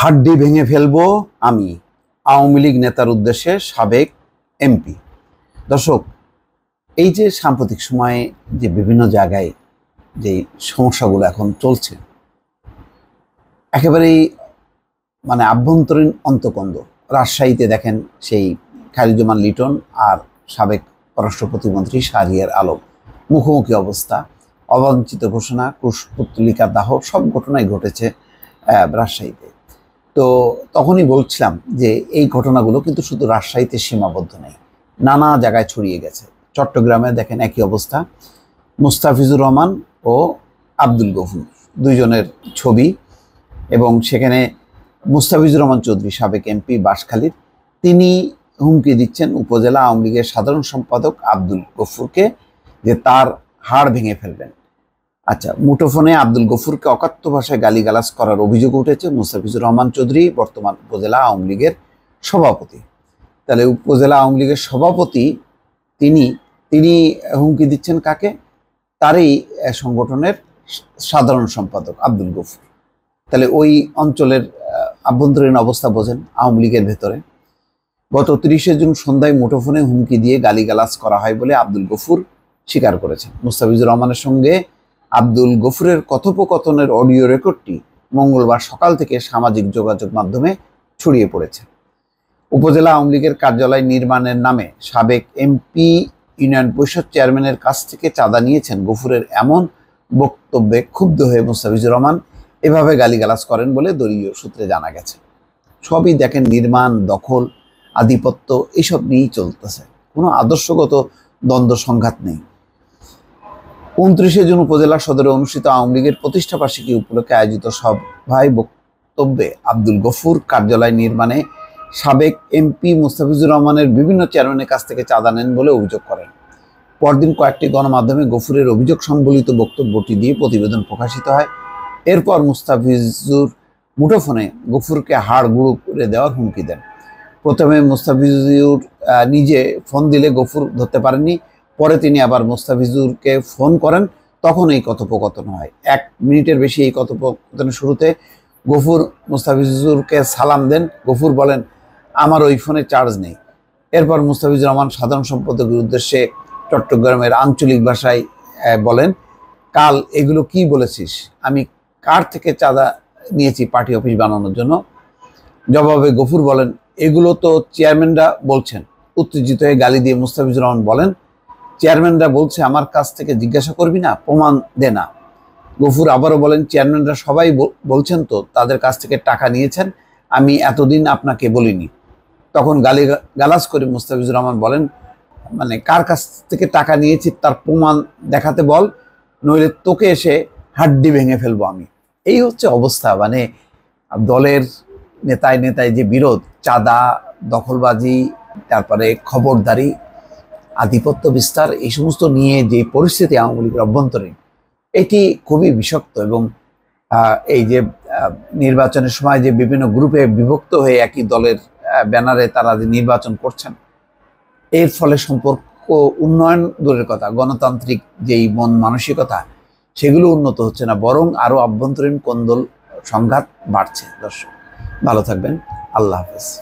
হাড্ডি ভেঙে ফেলবো আমি, আওয়ামী লীগ নেতার উদ্দেশ্যে সাবেক এমপি। দর্শক, এই যে সাম্প্রতিক সময়ে যে বিভিন্ন জায়গায় যে সমস্যাগুলো এখন চলছে, একেবারেই আভ্যন্তরীণ অন্তকন্দ। রাজশাহীতে দেখেন সেই খালিদুজ্জামান লিটন আর সাবেক পররাষ্ট্র প্রতিমন্ত্রী শাহরিয়ার আলম মুখোমুখি অবস্থা, অবাঞ্ছিত ঘোষণা, কুশপুত্তলিকা দাহ, সব ঘটনাই ঘটেছে রাজশাহীতে। তো তখনই বলছিলাম যে এই ঘটনাগুলো কিন্তু শুধু রাজশাহীতে সীমাবদ্ধ নেই, নানা জায়গায় ছড়িয়ে গেছে। চট্টগ্রামে দেখেন একই অবস্থা, মুস্তাফিজুর রহমান ও আব্দুল গফুর দুইজনের ছবি, এবং সেখানে মুস্তাফিজুর রহমান চৌধুরী সাবেক এমপি বাঁশখালীর, তিনি হুমকি দিচ্ছেন উপজেলা আওয়ামী লীগের সাধারণ সম্পাদক আব্দুল গফুরকে যে তার হাড় ভেঙে ফেলবেন। আচ্ছা, মুঠোফোনে আব্দুল গফুরকে অকথ্য ভাষায় গালিগালাজ করার অভিযোগ উঠেছে। মুস্তাফিজুর রহমান চৌধুরী বর্তমান উপজেলা আওয়ামী লীগের সভাপতি। তাহলে উপজেলা আওয়ামী লীগের সভাপতি তিনি হুমকি দিচ্ছেন কাকে? তারই সংগঠনের সাধারণ সম্পাদক আব্দুল গফুর। তাহলে ওই অঞ্চলের আভ্যন্তরীণ অবস্থা বোঝেন আওয়ামী লীগের ভেতরে। গত 30শে জুন সন্ধ্যায় মুঠোফোনে হুমকি দিয়ে গালিগালাজ করা হয় বলে আব্দুল গফুর স্বীকার করেছেন। মুস্তাফিজুর রহমানের সঙ্গে আব্দুল গফুরের কথোপকথনের অডিও রেকর্ডটি মঙ্গলবার সকাল থেকে সামাজিক যোগাযোগ মাধ্যমে ছড়িয়ে পড়েছে। উপজেলা আওয়ামী লীগের কার্যালয় নির্মাণের নামে সাবেক এমপি ইউনিয়ন পরিষদ চেয়ারম্যানের কাছ থেকে চাঁদা নিয়েছেন গফুরের এমন বক্তব্যে ক্ষুব্ধ হয়ে মুস্তাফিজুর রহমান এভাবে গালিগালাজ করেন বলে দলীয় সূত্রে জানা গেছে। সবই দেখেন নির্মাণ, দখল, আধিপত্য, এইসব নিয়েই চলতেছে, কোনো আদর্শগত দ্বন্দ্ব সংঘাত নেই। 29শে জুন উপজেলা সদরে অনুষ্ঠিত আওয়ামী লীগের প্রতিষ্ঠাবার্ষিকী উপলক্ষে আয়োজিত সভায় বক্তব্যে আব্দুল গফুর কার্যালয় নির্মাণে সাবেক এমপি মুস্তাফিজুর রহমানের বিভিন্ন চেয়ারম্যানের কাছ থেকে চাঁদা নেন বলে অভিযোগ করেন। পরদিন কয়েকটি গণমাধ্যমে গফুরের অভিযোগ সম্বলিত বক্তব্যটি দিয়ে প্রতিবেদন প্রকাশিত হয়। এরপর মুস্তাফিজুর মুঠোফোনে গফুরকে হাড় গুঁড়ো করে দেওয়ার হুমকি দেন। প্রথমে মুস্তাফিজুর নিজে ফোন দিলে গফুর ধরতে পারেননি, পরে তিনি আবার মুস্তাফিজুরকে ফোন করেন, তখন এই কথোপকথন হয়। 1 মিনিটের বেশি এই কথোপকথনের শুরুতে গফুর মুস্তাফিজুরকে সালাম দেন। গফুর বলেন, আমার ওই ফোনে চার্জ নেই। এরপর মুস্তাফিজুর রহমান সাধারণ সম্পাদকের উদ্দেশ্যে চট্টগ্রামের আঞ্চলিক ভাষায় বলেন, কাল এগুলো কি বলেছিস? আমি কার থেকে চাঁদা নিয়েছি পার্টি অফিস বানানোর জন্য? জবাবে গফুর বলেন, এগুলো তো চেয়ারম্যানরা বলছেন। উত্তেজিত হয়ে গালি দিয়ে মুস্তাফিজুর রহমান বলেন, চেয়ারম্যানরা বলছে আমার কাছ থেকে জিজ্ঞাসা করবি না? প্রমাণ দে না। গফুর আবারও বলেন, চেয়ারম্যানরা সবাই বলছেন তো তাদের কাছ থেকে টাকা নিয়েছেন, আমি এতদিন আপনাকে বলিনি। তখন গালাজ করে মুস্তাফিজুর রহমান বলেন, কার কাছ থেকে টাকা নিয়েছি তার প্রমাণ দেখাতে বল, নইলে তোকে এসে হাড্ডি ভেঙে ফেলবো আমি। এই হচ্ছে অবস্থা। দলের নেতায় যে বিরোধ, চাঁদা, দখলবাজি, তারপরে খবরদারি, আধিপত্য বিস্তার, এই সমস্ত নিয়ে যে পরিস্থিতি আওয়ামী লীগের অভ্যন্তরীণ, এটি খুবই বিষাক্ত। এবং এই যে নির্বাচনের সময় যে বিভিন্ন গ্রুপে বিভক্ত হয়ে একই দলের ব্যানারে তারা যে নির্বাচন করছেন, এর ফলে সম্পর্ক উন্নয়ন দূরের কথা, গণতান্ত্রিক যেই মন মানসিকতা, সেগুলো উন্নত হচ্ছে না, বরং আরো আভ্যন্তরীণ কোন্দল সংঘাত বাড়ছে। দর্শক, ভালো থাকবেন। আল্লাহ হাফেজ।